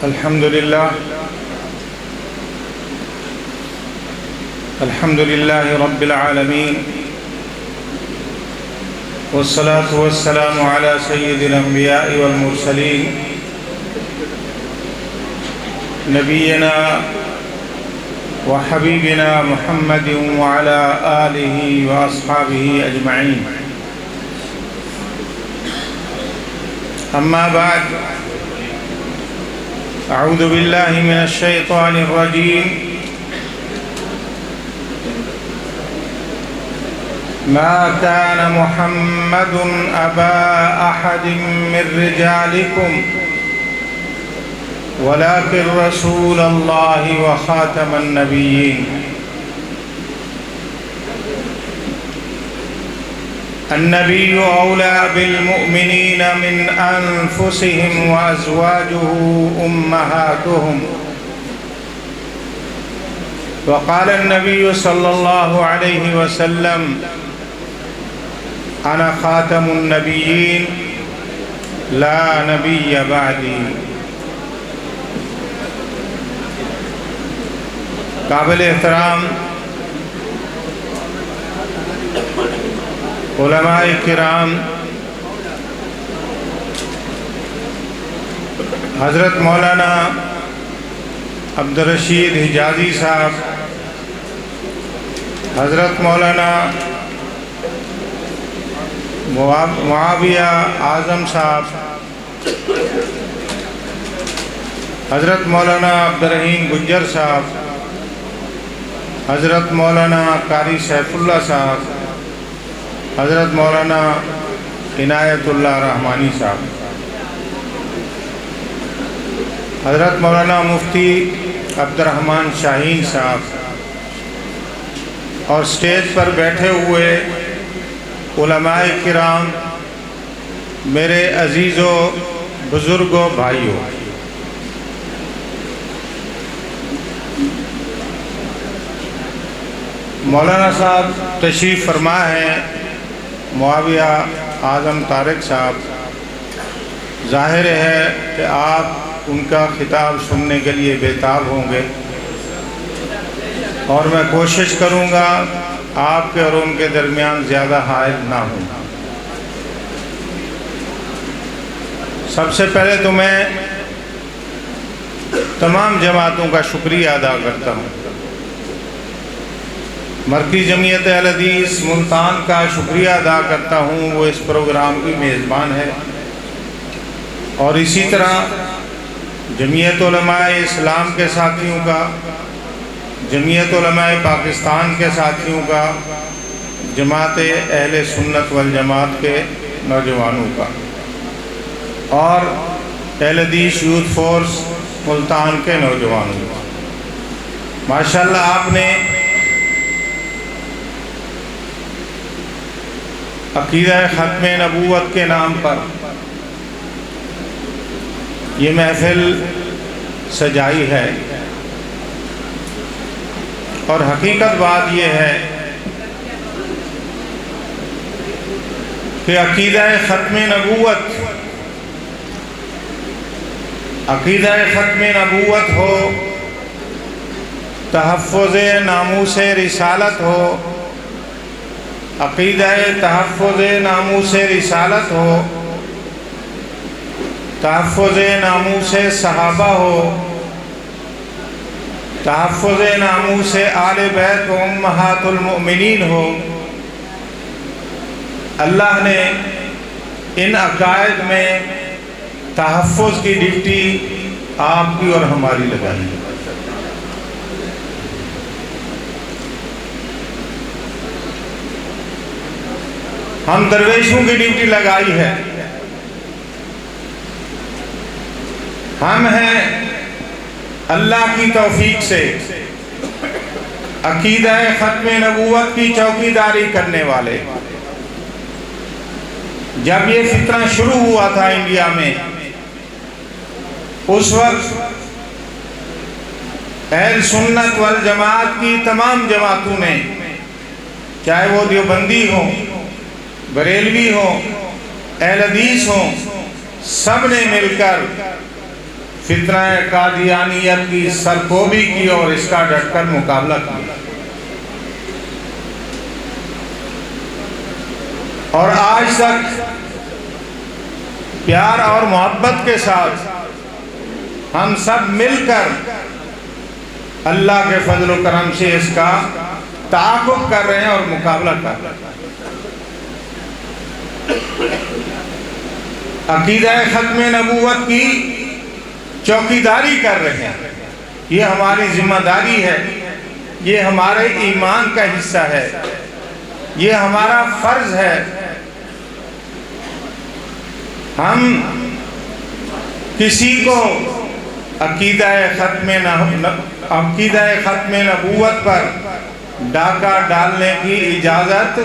الحمد لله رب العالمين، والصلاة والسلام على سيد الأنبياء والمرسلين نبينا وحبيبنا محمد وعلى آله وأصحابه أجمعين. أما بعد، أعوذ بالله من الشيطان الرجيم. ما كان محمد أبا أحد من رجالكم ولكن رسول الله وخاتم النبيين. النبي أولى بالمؤمنين من أنفسهم وأزواجه أمهاتهم. وقال النبي صلى الله عليه وسلم: أنا خاتم النبيين لا نبي بعدي. قابل احترام علماء کرام، حضرت مولانا عبدالرشید حجازی صاحب، حضرت مولانا معاویہ اعظم صاحب، حضرت مولانا عبدالرحیم گجر صاحب، حضرت مولانا قاری سیف اللہ صاحب، حضرت مولانا عنایت اللہ رحمانی صاحب، حضرت مولانا مفتی عبد الرحمن شاہین صاحب، اور سٹیج پر بیٹھے ہوئے علماء کرام، میرے عزیزوں، بزرگوں، بھائیوں، مولانا صاحب تشریف فرما ہیں، معاویہ اعظم طارق صاحب، ظاہر ہے کہ آپ ان کا خطاب سننے کے لیے بےتاب ہوں گے، اور میں کوشش کروں گا آپ کے اور ان کے درمیان زیادہ حائل نہ ہوں۔ سب سے پہلے تو میں تمام جماعتوں کا شکریہ ادا کرتا ہوں۔ مرکزی جمعیت اہل حدیث ملتان کا شکریہ ادا کرتا ہوں، وہ اس پروگرام کی میزبان ہے، اور اسی طرح جمعیت علماء اسلام کے ساتھیوں کا، جمعیت علماء پاکستان کے ساتھیوں کا، جماعت اہل سنت والجماعت کے نوجوانوں کا، اور اہل حدیث یوتھ فورس ملتان کے نوجوانوں کا۔ ماشاءاللہ آپ نے عقیدہ ختم نبوت کے نام پر یہ محفل سجائی ہے، اور حقیقت بات یہ ہے کہ عقیدہ ختم نبوت، عقیدہ ختم نبوت ہو، تحفظ ناموس رسالت ہو، عقیدہ تحفظ ناموس رسالت ہو، تحفظ ناموس صحابہ ہو، تحفظ ناموس آل بیت و امہات المؤمنین ہو، اللہ نے ان عقائد میں تحفظ کی ڈیوٹی آپ کی اور ہماری لگائی ہے۔ ہم درویشوں کی ڈیوٹی لگائی ہے، ہم ہیں اللہ کی توفیق سے عقیدہ ختم نبوت کی چوکیداری کرنے والے۔ جب یہ فتنہ شروع ہوا تھا انڈیا میں، اس وقت اہل سنت والجماعت کی تمام جماعتوں نے، چاہے وہ دیوبندی ہوں، بریلوی ہوں، اہل حدیث ہوں، سب نے مل کر فتنہ قادیانیت کی سرکوبی کی اور اس کا ڈٹ کر مقابلہ کیا، اور آج تک پیار اور محبت کے ساتھ ہم سب مل کر اللہ کے فضل و کرم سے اس کا تعاقب کر رہے ہیں اور مقابلہ کر رہے ہیں۔ عقیدہ ختم نبوت کی چوکیداری کر رہے ہیں، یہ ہماری ذمہ داری ہے، یہ ہمارے ایمان کا حصہ ہے، یہ ہمارا فرض ہے۔ ہم کسی کو عقیدہ ختم نبوت پر ڈاکہ ڈالنے کی اجازت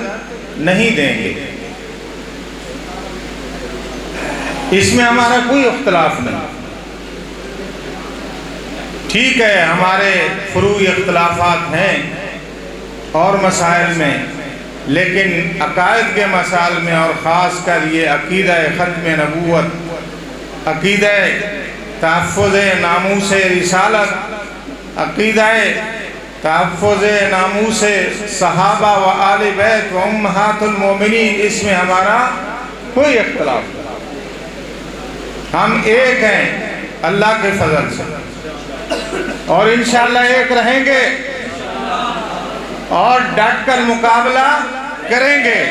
نہیں دیں گے، اس میں ہمارا کوئی اختلاف نہیں۔ ٹھیک ہے، ہمارے فروعی اختلافات ہیں اور مسائل میں، لیکن عقائد کے مسائل میں اور خاص کر یہ عقیدہ ختم نبوت، عقیدہ تحفظ ناموس رسالت، عقیدہ تحفظ ناموس صحابہ و آل بیت و امہات المومنین، اس میں ہمارا کوئی اختلاف نہیں۔ ہم ایک ہیں اللہ کے فضل سے، اور انشاءاللہ ایک رہیں گے اور ڈٹ کر مقابلہ کریں گے۔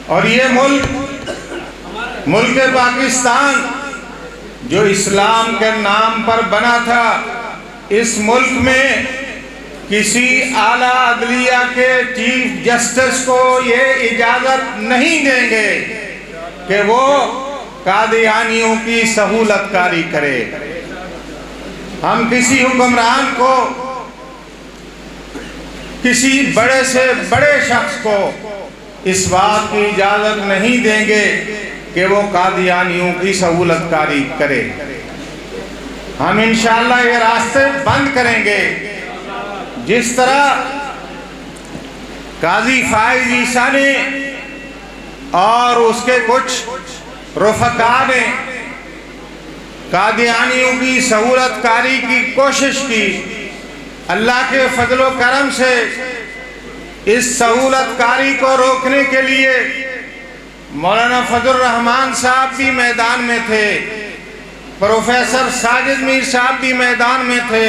اور یہ ملک پاکستان جو اسلام کے نام پر بنا تھا، اس ملک میں کسی اعلیٰ عدلیہ کے چیف جسٹس کو یہ اجازت نہیں دیں گے کہ وہ قادیانیوں کی سہولت کاری کرے۔ ہم کسی حکمران کو، کسی بڑے سے بڑے شخص کو اس بات کی اجازت نہیں دیں گے کہ وہ قادیانیوں کی سہولت کاری کرے۔ ہم انشاءاللہ یہ راستے بند کریں گے، جس طرح قاضی فائز عیسیٰ نے اور اس کے کچھ رفقا نے قادیانیوں کی سہولت کاری کی کوشش کی۔ اللہ کے فضل و کرم سے اس سہولت کاری کو روکنے کے لیے مولانا فضل الرحمان صاحب بھی میدان میں تھے، پروفیسر ساجد میر صاحب بھی میدان میں تھے،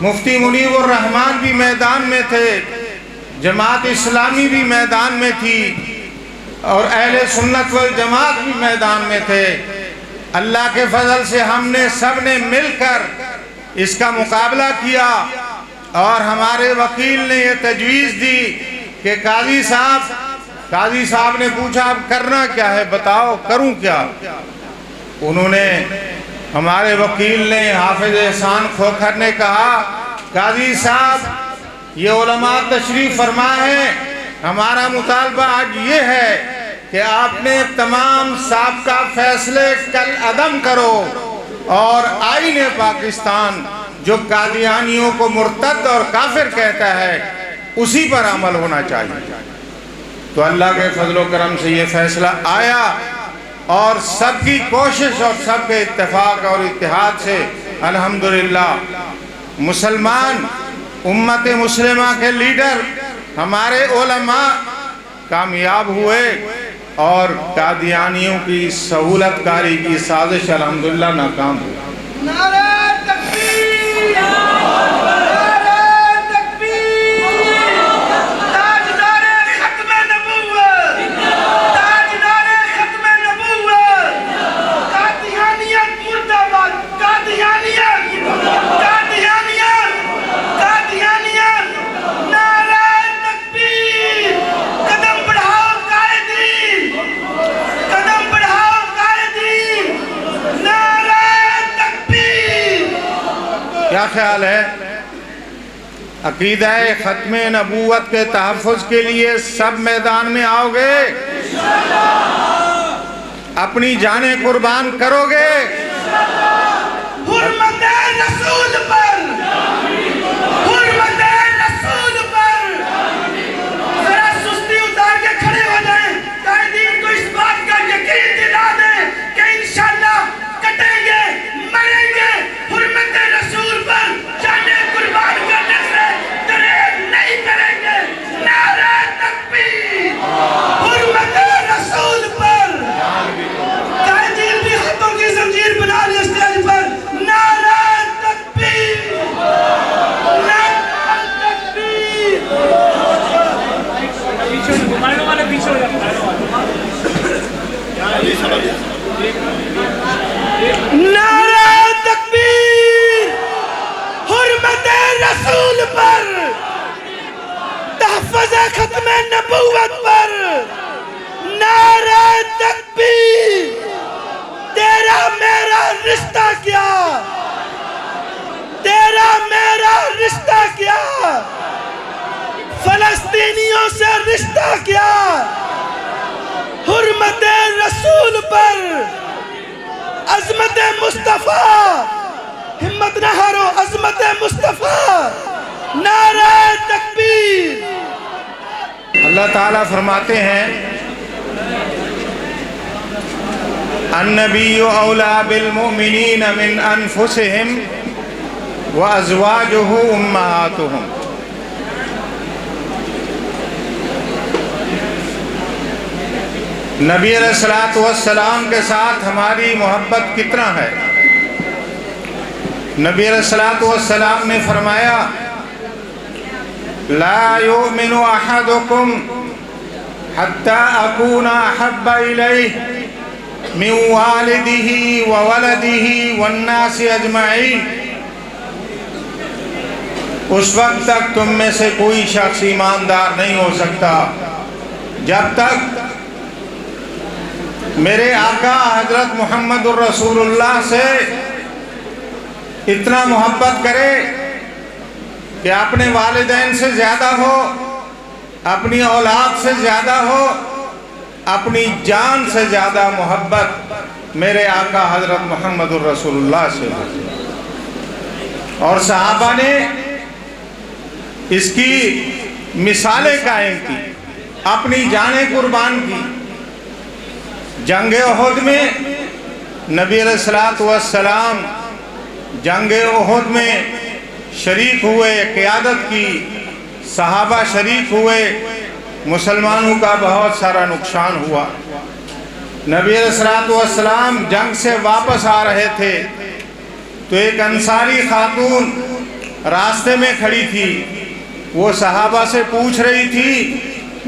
مفتی منیب الرحمان بھی میدان میں تھے، جماعت اسلامی بھی میدان میں تھی، اور اہل سنت والجماعت بھی میدان میں تھے۔ اللہ کے فضل سے ہم نے سب نے مل کر اس کا مقابلہ کیا، اور ہمارے وکیل نے یہ تجویز دی کہ قاضی صاحب نے پوچھا اب کرنا کیا ہے، بتاؤ کروں کیا؟ انہوں نے، ہمارے وکیل نے، حافظ احسان کھوکھر نے کہا قاضی صاحب یہ علماء تشریف فرما ہے، ہمارا مطالبہ آج یہ ہے کہ آپ نے تمام سابقہ فیصلے کل عدم کرو، اور آئین پاکستان جو قادیانیوں کو مرتد اور کافر کہتا ہے اسی پر عمل ہونا چاہیے۔ تو اللہ کے فضل و کرم سے یہ فیصلہ آیا، اور سب کی کوشش اور سب کے اتفاق اور اتحاد سے الحمدللہ مسلمان امت مسلمہ کے لیڈر ہمارے علماء کامیاب ہوئے، اور قادیانیوں کی سہولت کاری کی سازش الحمدللہ ناکام ہوئی۔ نعرہ تکبیر! نعرہ تکبیر! تاجدار ختم نبوت! تاجدار ختم نبوت! قادیانیت مرد آباد! قادیانیت! قادیانیت! قادیانیت! نعرہ تکبیر! قدم بڑھاؤ قائدین! قدم بڑھاؤ قائدین! نعرہ تکبیر! کیا خیال ہے؟ عقیدہ ختم نبوت کے تحفظ کے لیے سب میدان میں آؤ گے؟ اپنی جانیں قربان کرو گے؟ حرمت رسول پر! حرمت رسول پر! ذرا سستی اتار کے کھڑے ہو جائیں، قائدین کو اس بات کا یقین دلا دیں کہ انشاءاللہ کٹیں گے ختم نبوت پر نعرہ تکبیر، تیرا میرا رشتہ کیا، تیرا میرا رشتہ کیا، فلسطینیوں سے رشتہ کیا، حرمت رسول پر عظمت مصطفیٰ، ہمت نہ ہارو، عظمت مصطفیٰ، نعرہ تکبیر۔ اللہ تعالیٰ فرماتے ہیں النبی اولیٰ بالمؤمنین من انفسہم وازواجہ امہاتہم۔ نبی علیہ السلام کے ساتھ ہماری محبت کتنا ہے؟ نبی علیہ السلام نے فرمایا لا یؤمن احدکم حتی اکون احب الیہ من والدہ وولدہ والناس اجمعین۔ اس وقت تک تم میں سے کوئی شخص ایماندار نہیں ہو سکتا جب تک میرے آقا حضرت محمد الرسول اللہ سے اتنا محبت کرے کہ اپنے والدین سے زیادہ ہو، اپنی اولاد سے زیادہ ہو، اپنی جان سے زیادہ محبت میرے آقا حضرت محمد الرسول اللہ سے ہو۔ اور صحابہ نے اس کی مثالیں قائم کی، اپنی جانیں قربان کی۔ جنگ احد میں نبی علیہ السلام جنگ احد میں شریک ہوئے، قیادت کی، صحابہ شریک ہوئے، مسلمانوں کا بہت سارا نقصان ہوا۔ نبی علیہ السلام جنگ سے واپس آ رہے تھے تو ایک انصاری خاتون راستے میں کھڑی تھی، وہ صحابہ سے پوچھ رہی تھی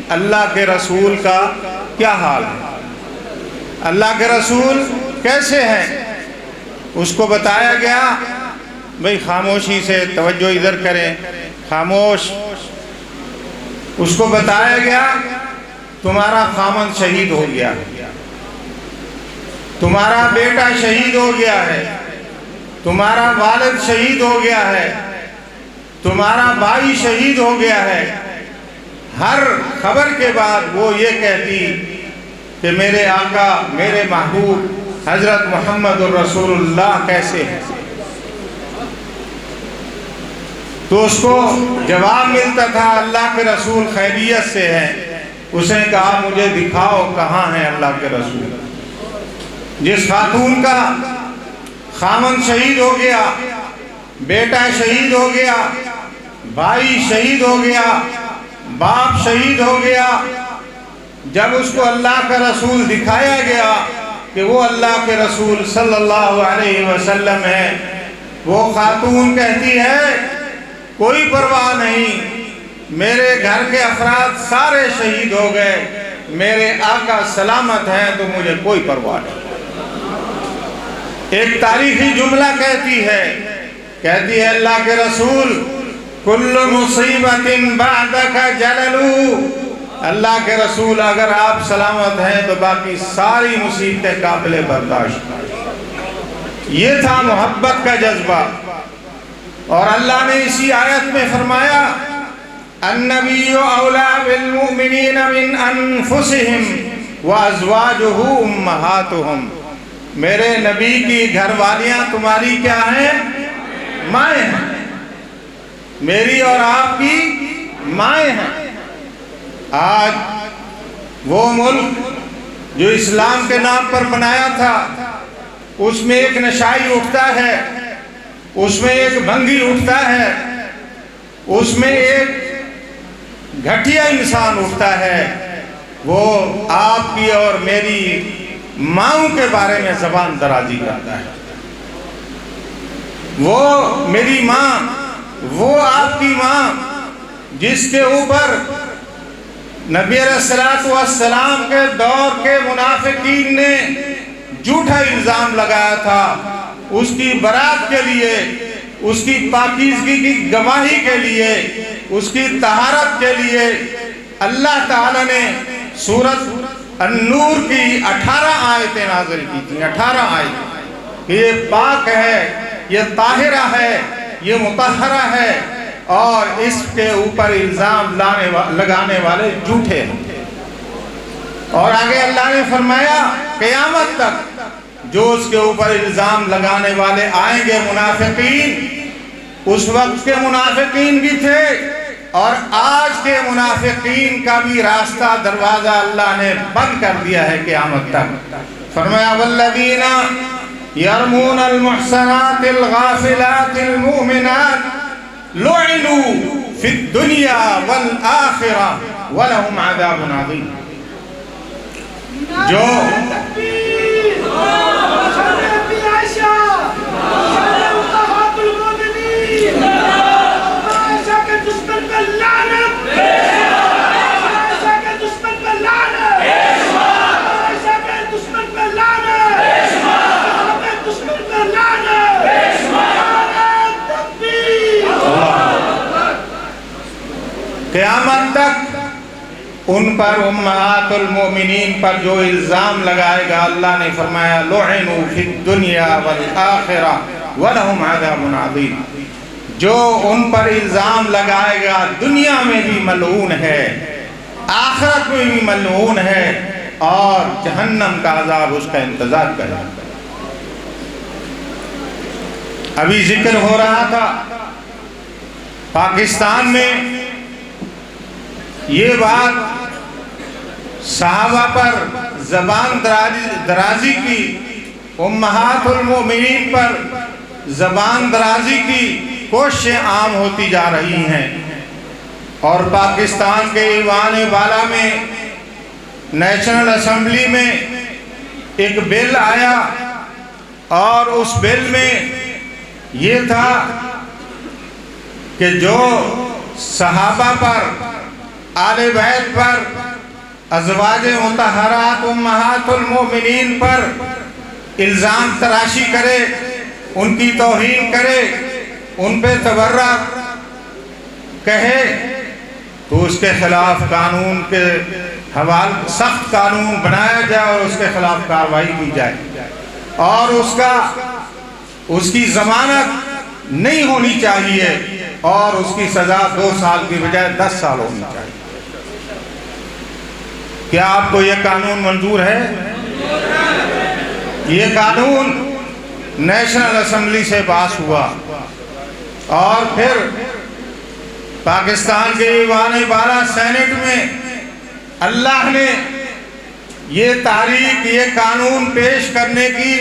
اللہ کے رسول کا کیا حال ہے، اللہ کے رسول کیسے ہیں؟ اس کو بتایا گیا بھئی خاموشی سے توجہ ادھر کریں، خاموش۔ اس کو بتایا گیا تمہارا خامند شہید ہو گیا، تمہارا بیٹا شہید ہو گیا ہے، تمہارا والد شہید ہو گیا ہے، تمہارا بھائی شہید ہو گیا ہے۔ ہر خبر کے بعد وہ یہ کہتی کہ میرے آقا، میرے محبوب حضرت محمد الرسول اللہ کیسے ہیں؟ تو اس کو جواب ملتا تھا اللہ کے رسول خیریت سے ہیں۔ اس نے کہا مجھے دکھاؤ کہاں ہیں اللہ کے رسول۔ جس خاتون کا خامند شہید ہو گیا، بیٹا شہید ہو گیا، بھائی شہید ہو گیا، باپ شہید ہو گیا، جب اس کو اللہ کا رسول دکھایا گیا کہ وہ اللہ کے رسول صلی اللہ علیہ وسلم ہے، وہ خاتون کہتی ہے کوئی پرواہ نہیں، میرے گھر کے افراد سارے شہید ہو گئے، میرے آقا سلامت ہیں تو مجھے کوئی پرواہ نہیں۔ ایک تاریخی جملہ کہتی ہے اللہ کے رسول کل مصیبت بعدک جلل، اللہ کے رسول اگر آپ سلامت ہیں تو باقی ساری مصیبتیں قابل برداشت۔ یہ تھا محبت کا جذبہ۔ اور اللہ نے اسی آیت میں فرمایا النبی اولیٰ بالمؤمنین من انفسہم وازواجہ امہاتہم۔ میرے نبی کی گھر والیاں تمہاری کیا ہیں؟ مائیں ہیں، میری اور آپ کی مائیں ہیں۔ آج وہ ملک جو اسلام کے نام پر بنایا تھا، اس میں ایک نشائی اٹھتا ہے، اس میں ایک بھنگی اٹھتا ہے، اس میں ایک گھٹیا انسان اٹھتا ہے، وہ آپ کی اور میری ماؤں کے بارے میں زبان درازی کرتا ہے۔ وہ میری ماں، وہ آپ کی ماں جس کے اوپر نبی علیہ السلام کے دور کے منافقین نے جھوٹا الزام لگایا تھا، اس کی برات کے لیے، اس کی پاکیزگی کی گواہی کے لیے، اس کی طہارت کے لیے اللہ تعالیٰ نے سورۃ النور کی 18 آیتیں نازل کی تھیں، 18 آیتیں کہ یہ پاک ہے، یہ طاہرہ ہے، یہ مطہرہ ہے، اور اس کے اوپر الزام لگانے والے جھوٹے ہیں۔ اور آگے اللہ نے فرمایا قیامت تک جو اس کے اوپر الزام لگانے والے آئیں گے منافقین، اس وقت کے منافقین بھی تھے اور آج کے منافقین کا بھی راستہ دروازہ اللہ نے بند کر دیا ہے قیامت تک۔ فرمایا والذین یرمون المحصنات الغافلات المؤمنات لعنوا فی الدنیا والآخرہ ولہم عذاب عظیم۔ جو قیامت تک ان پر امہات المؤمنین پر جو الزام لگائے گا، اللہ نے فرمایا لعنوا فی الدنیا والآخرہ ولہم عذاب عظیم، جو ان پر الزام لگائے گا دنیا میں بھی ملعون ہے، آخرت میں بھی ملعون ہے، اور جہنم کا عذاب اس کا انتظار کرے۔ ابھی ذکر ہو رہا تھا پاکستان میں یہ بات صحابہ پر زبان درازی کی، امہات المؤمنین پر زبان درازی کی کوششیں عام ہوتی جا رہی ہیں، اور پاکستان کے ایوان بالا میں نیشنل اسمبلی میں ایک بل آیا، اور اس بل میں یہ تھا کہ جو صحابہ پر، آل بیت پر، ازواج مطہرات امہات المؤمنین پر الزام تراشی کرے، ان کی توہین کرے، ان پہ تبرہ کہے، تو اس کے خلاف قانون کے حوالے سخت قانون بنایا جائے اور اس کے خلاف کارروائی کی جائے، اور اس کی ضمانت نہیں ہونی چاہیے، اور اس کی سزا 2 سال کی بجائے 10 سال ہونی چاہیے۔ کیا آپ کو یہ قانون منظور ہے؟ یہ قانون نیشنل اسمبلی سے پاس ہوا، اور پھر پاکستان کے ایوان بالا سینٹ میں اللہ نے یہ تحریک، یہ قانون پیش کرنے کی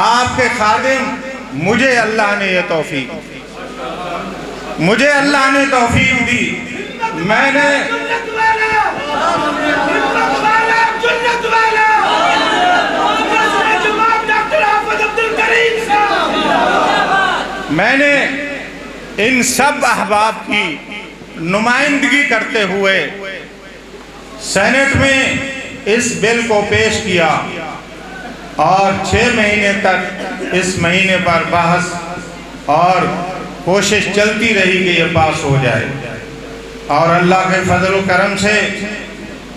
آپ کے خادم مجھے اللہ نے یہ توفیق دی، مجھے اللہ نے توفیق دی۔ میں نے ان سب احباب کی نمائندگی کرتے ہوئے سینٹ میں اس بل کو پیش کیا، اور 6 مہینے تک اس مہینے پر بحث اور کوشش چلتی رہی کہ یہ پاس ہو جائے، اور اللہ کے فضل و کرم سے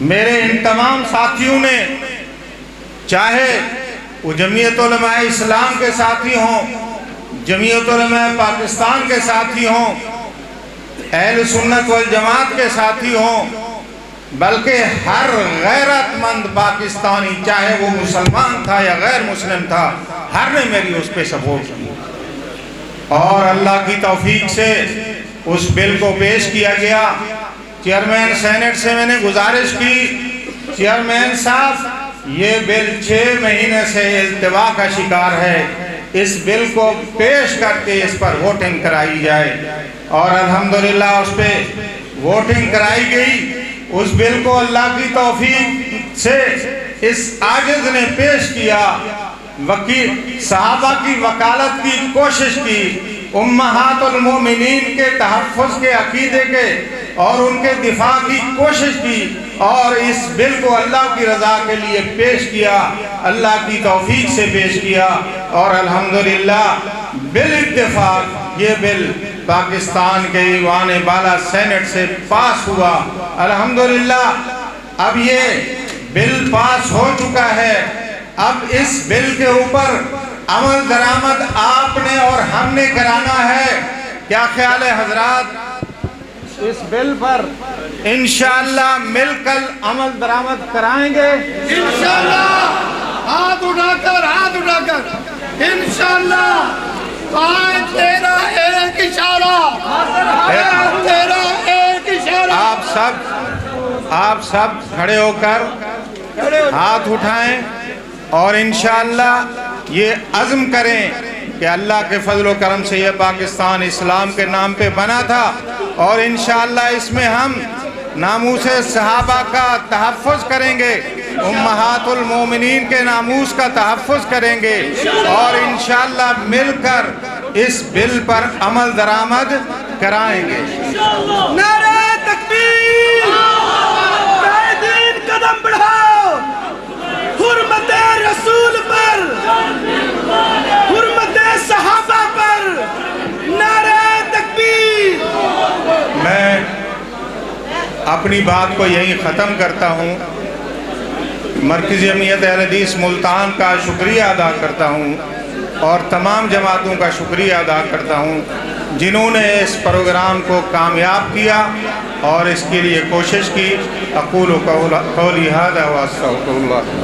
میرے ان تمام ساتھیوں نے، چاہے وہ جمعیت علماء اسلام کے ساتھی ہوں، جمعیت علماء پاکستان کے ساتھی ہوں، اہل سنت والجماعت کے ساتھی ہوں، بلکہ ہر غیرت مند پاکستانی، چاہے وہ مسلمان تھا یا غیر مسلم تھا، ہر نے میری اس پہ سپورٹ کی، اور اللہ کی توفیق سے اس بل کو پیش کیا گیا۔ چیئرمین سینٹ سے میں نے گزارش کی، چیئرمین صاحب یہ بل 6 مہینے سے التوا کا شکار ہے، اس بل کو پیش کر کے اس پر ووٹنگ کرائی جائے، اور الحمدللہ اس پہ ووٹنگ کرائی گئی۔ اس بل کو اللہ کی توفیق سے اس عاجز نے پیش کیا، وکیل صحابہ کی وکالت کی کوشش کی، امہات المومنین کے تحفظ کے عقیدے کے اور ان کے دفاع کی کوشش کی، اور اس بل کو اللہ کی رضا کے لیے پیش کیا، اللہ کی توفیق سے پیش کیا، اور الحمدللہ بالاتفاق یہ بل پاکستان کے ایوان بالا سینٹ سے پاس ہوا۔ الحمدللہ اب یہ بل پاس ہو چکا ہے۔ اب اس بل کے اوپر عمل درآمد آپ نے اور ہم نے کرانا ہے۔ کیا خیال ہے حضرات؟ اس بل پر انشاءاللہ مل کر عمل درآمد کرائیں گے انشاءاللہ۔ ہاتھ اٹھا کر انشاءاللہ۔ آج تیرا ایک اشارہ، تیرا ایک اشارہ۔ آپ سب کھڑے ہو کر ہاتھ اٹھائیں اور انشاءاللہ یہ عزم کریں کہ اللہ کے فضل و کرم سے یہ پاکستان اسلام کے نام پہ بنا تھا، اور انشاءاللہ اس میں ہم ناموس صحابہ کا تحفظ کریں گے، امہات المومنین کے ناموس کا تحفظ کریں گے، اور انشاءاللہ مل کر اس بل پر عمل درآمد کرائیں گے۔ نعرہ تکبیر! قائدین قدم بڑھاؤ! حرمت رسول پر، حرمت صحابہ پر، نعرہ تکبیر! میں اپنی بات کو یہیں ختم کرتا ہوں۔ مرکزی جمعیت اہل حدیث ملتان کا شکریہ ادا کرتا ہوں، اور تمام جماعتوں کا شکریہ ادا کرتا ہوں جنہوں نے اس پروگرام کو کامیاب کیا اور اس کے لیے کوشش کی۔ اقول قولی ھذا واستغفر اللہ۔